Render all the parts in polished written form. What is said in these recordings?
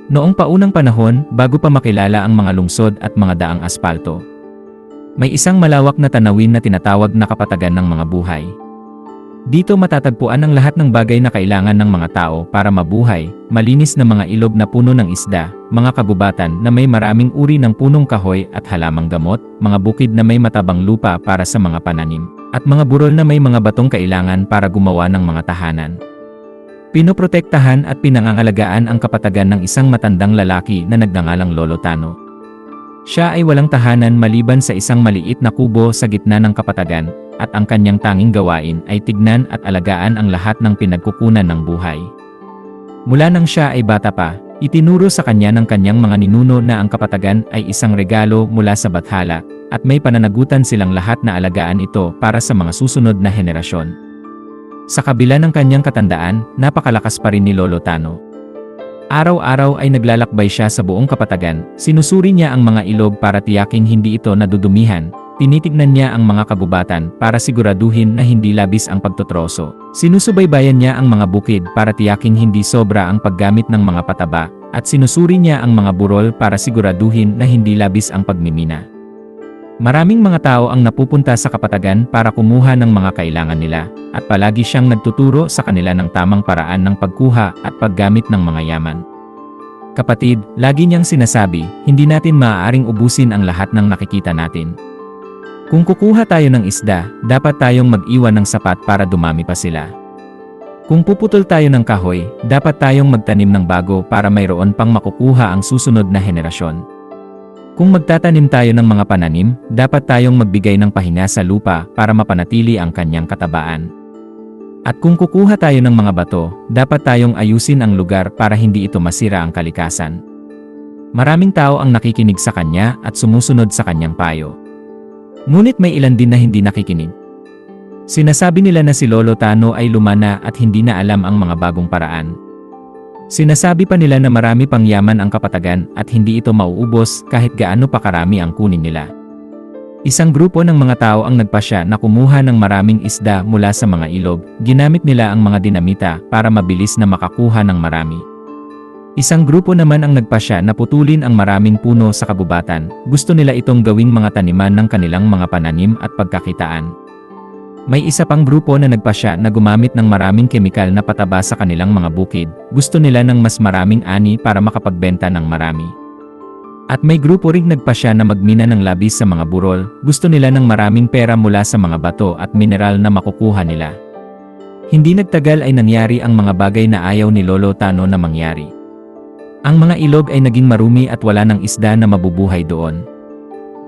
Noong paunang panahon, bago pa makilala ang mga lungsod at mga daang aspalto, may isang malawak na tanawin na tinatawag na kapatagan ng mga buhay. Dito matatagpuan ang lahat ng bagay na kailangan ng mga tao para mabuhay, malinis na mga ilog na puno ng isda, mga kagubatan na may maraming uri ng punong kahoy at halamang gamot, mga bukid na may matabang lupa para sa mga pananim, at mga burol na may mga batong kailangan para gumawa ng mga tahanan. Pinoprotektahan at pinangangalagaan ang kapatagan ng isang matandang lalaki na nagngangalang Lolo Tano. Siya ay walang tahanan maliban sa isang maliit na kubo sa gitna ng kapatagan, at ang kanyang tanging gawain ay tignan at alagaan ang lahat ng pinagkukunan ng buhay. Mula nang siya ay bata pa, itinuro sa kanya ng kanyang mga ninuno na ang kapatagan ay isang regalo mula sa Bathala, at may pananagutan silang lahat na alagaan ito para sa mga susunod na henerasyon. Sa kabila ng kanyang katandaan, napakalakas pa rin ni Lolo Tano. Araw-araw ay naglalakbay siya sa buong kapatagan, sinusuri niya ang mga ilog para tiyaking hindi ito nadudumihan, tinitignan niya ang mga kagubatan para siguraduhin na hindi labis ang pagtotroso. Sinusubaybayan niya ang mga bukid para tiyaking hindi sobra ang paggamit ng mga pataba, at sinusuri niya ang mga burol para siguraduhin na hindi labis ang pagmimina. Maraming mga tao ang napupunta sa kapatagan para kumuha ng mga kailangan nila, at palagi siyang nagtuturo sa kanila ng tamang paraan ng pagkuha at paggamit ng mga yaman. Kapatid, lagi niyang sinasabi, hindi natin maaaring ubusin ang lahat ng nakikita natin. Kung kukuha tayo ng isda, dapat tayong mag-iwan ng sapat para dumami pa sila. Kung puputol tayo ng kahoy, dapat tayong magtanim ng bago para mayroon pang makukuha ang susunod na henerasyon. Kung magtatanim tayo ng mga pananim, dapat tayong magbigay ng pahinga sa lupa para mapanatili ang kanyang katabaan. At kung kukuha tayo ng mga bato, dapat tayong ayusin ang lugar para hindi ito masira ang kalikasan. Maraming tao ang nakikinig sa kanya at sumusunod sa kanyang payo. Ngunit may ilan din na hindi nakikinig. Sinasabi nila na si Lolo Tano ay lumana at hindi na alam ang mga bagong paraan. Sinasabi pa nila na marami pang yaman ang kapatagan at hindi ito mauubos kahit gaano pa karami ang kunin nila. Isang grupo ng mga tao ang nagpasya na kumuha ng maraming isda mula sa mga ilog, ginamit nila ang mga dinamita para mabilis na makakuha ng marami. Isang grupo naman ang nagpasya na putulin ang maraming puno sa kabubatan, gusto nila itong gawing mga taniman ng kanilang mga pananim at pagkakitaan. May isa pang grupo na nagpasya na gumamit ng maraming kemikal na pataba sa kanilang mga bukid, gusto nila ng mas maraming ani para makapagbenta ng marami. At may grupo ring nagpasya na magmina ng labis sa mga burol, gusto nila ng maraming pera mula sa mga bato at mineral na makukuha nila. Hindi nagtagal ay nangyari ang mga bagay na ayaw ni Lolo Tano na mangyari. Ang mga ilog ay naging marumi at wala ng isda na mabubuhay doon.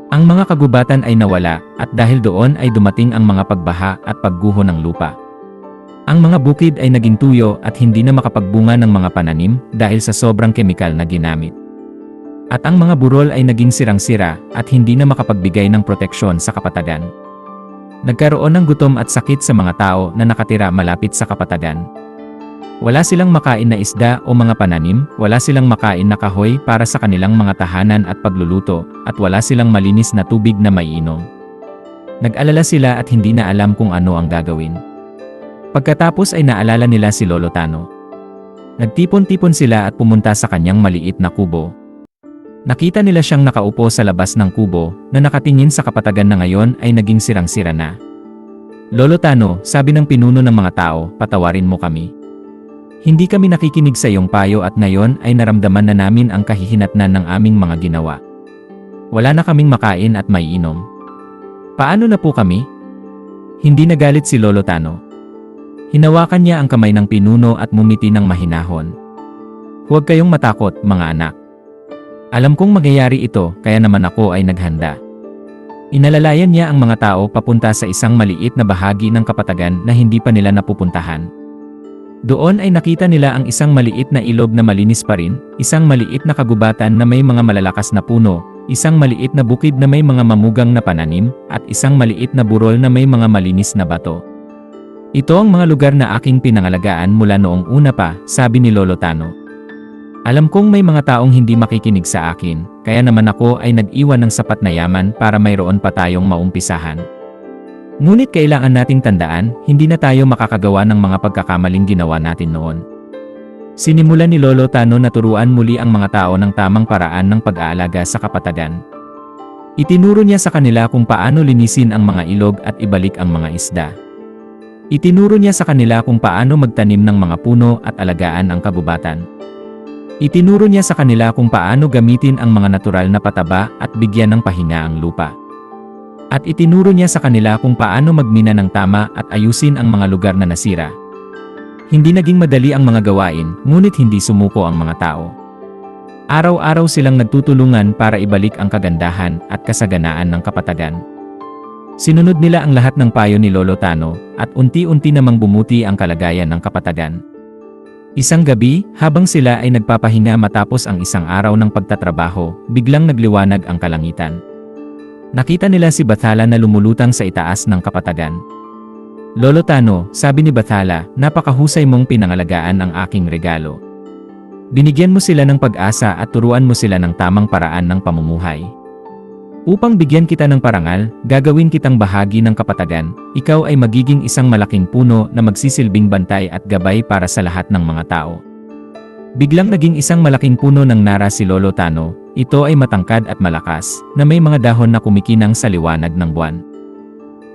Ang mga kagubatan ay nawala, at dahil doon ay dumating ang mga pagbaha at pagguho ng lupa. Ang mga bukid ay naging tuyo at hindi na makapagbunga ng mga pananim dahil sa sobrang kemikal na ginamit. At ang mga burol ay naging sirang-sira at hindi na makapagbigay ng proteksyon sa kapatagan. Nagkaroon ng gutom at sakit sa mga tao na nakatira malapit sa kapatagan. Wala silang makain na isda o mga pananim, wala silang makain na kahoy para sa kanilang mga tahanan at pagluluto, at wala silang malinis na tubig na maiinom. Nag-alala sila at hindi na alam kung ano ang gagawin. Pagkatapos ay naalala nila si Lolo Tano. Nagtipon-tipon sila at pumunta sa kanyang maliit na kubo. Nakita nila siyang nakaupo sa labas ng kubo, na nakatingin sa kapatagan na ngayon ay naging sirang-sira na. Lolo Tano, sabi ng pinuno ng mga tao, patawarin mo kami. Hindi kami nakikinig sa iyong payo at ngayon ay naramdaman na namin ang kahihinatnan ng aming mga ginawa. Wala na kaming makain at maiinom. Paano na po kami? Hindi nagalit si Lolo Tano. Hinawakan niya ang kamay ng pinuno at mumiti ng mahinahon. Huwag kayong matakot, mga anak. Alam kong mangyayari ito, kaya naman ako ay naghanda. Inalalayan niya ang mga tao papunta sa isang maliit na bahagi ng kapatagan na hindi pa nila napupuntahan. Doon ay nakita nila ang isang maliit na ilog na malinis pa rin, isang maliit na kagubatan na may mga malalakas na puno, isang maliit na bukid na may mga mamugang na pananim, at isang maliit na burol na may mga malinis na bato. Ito ang mga lugar na aking pinangalagaan mula noong una pa, sabi ni Lolo Tano. Alam kong may mga taong hindi makikinig sa akin, kaya naman ako ay nag-iwan ng sapat na yaman para mayroon pa tayong maumpisahan. Ngunit kailangan nating tandaan, hindi na tayo makakagawa ng mga pagkakamaling ginawa natin noon. Sinimulan ni Lolo Tano na turuan muli ang mga tao ng tamang paraan ng pag-aalaga sa kapatagan. Itinuro niya sa kanila kung paano linisin ang mga ilog at ibalik ang mga isda. Itinuro niya sa kanila kung paano magtanim ng mga puno at alagaan ang kabubatan. Itinuro niya sa kanila kung paano gamitin ang mga natural na pataba at bigyan ng pahinga ang lupa. At itinuro niya sa kanila kung paano magmina ng tama at ayusin ang mga lugar na nasira. Hindi naging madali ang mga gawain, ngunit hindi sumuko ang mga tao. Araw-araw silang nagtutulungan para ibalik ang kagandahan at kasaganaan ng kapatagan. Sinunod nila ang lahat ng payo ni Lolo Tano, at unti-unti namang bumuti ang kalagayan ng kapatagan. Isang gabi, habang sila ay nagpapahinga matapos ang isang araw ng pagtatrabaho, biglang nagliwanag ang kalangitan. Nakita nila si Bathala na lumulutang sa itaas ng kapatagan. "Lolo Tano," sabi ni Bathala, "napakahusay mong pinangalagaan ang aking regalo. Binigyan mo sila ng pag-asa at turuan mo sila ng tamang paraan ng pamumuhay. Upang bigyan kita ng parangal, gagawin kitang bahagi ng kapatagan. Ikaw ay magiging isang malaking puno na magsisilbing bantay at gabay para sa lahat ng mga tao." Biglang naging isang malaking puno ng nara si Lolo Tano. Ito ay matangkad at malakas, na may mga dahon na kumikinang sa liwanag ng buwan.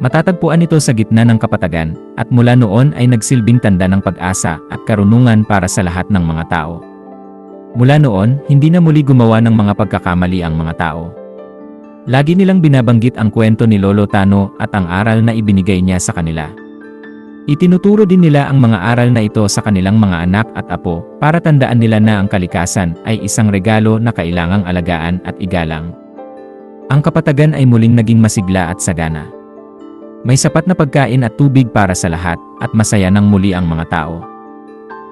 Matatagpuan ito sa gitna ng kapatagan, at mula noon ay nagsilbing tanda ng pag-asa at karunungan para sa lahat ng mga tao. Mula noon, hindi na muli gumawa ng mga pagkakamali ang mga tao. Lagi nilang binabanggit ang kwento ni Lolo Tano at ang aral na ibinigay niya sa kanila. Itinuturo din nila ang mga aral na ito sa kanilang mga anak at apo, para tandaan nila na ang kalikasan ay isang regalo na kailangang alagaan at igalang. Ang kapatagan ay muling naging masigla at sagana. May sapat na pagkain at tubig para sa lahat, at masaya nang muli ang mga tao.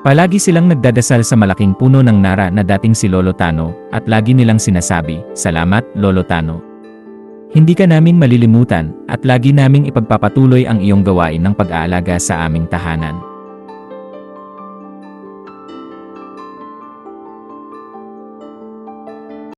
Palagi silang nagdadasal sa malaking puno ng nara na dating si Lolo Tano, at lagi nilang sinasabi, "Salamat, Lolo Tano. Hindi ka namin malilimutan, at lagi naming ipagpapatuloy ang iyong gawain ng pag-aalaga sa aming tahanan."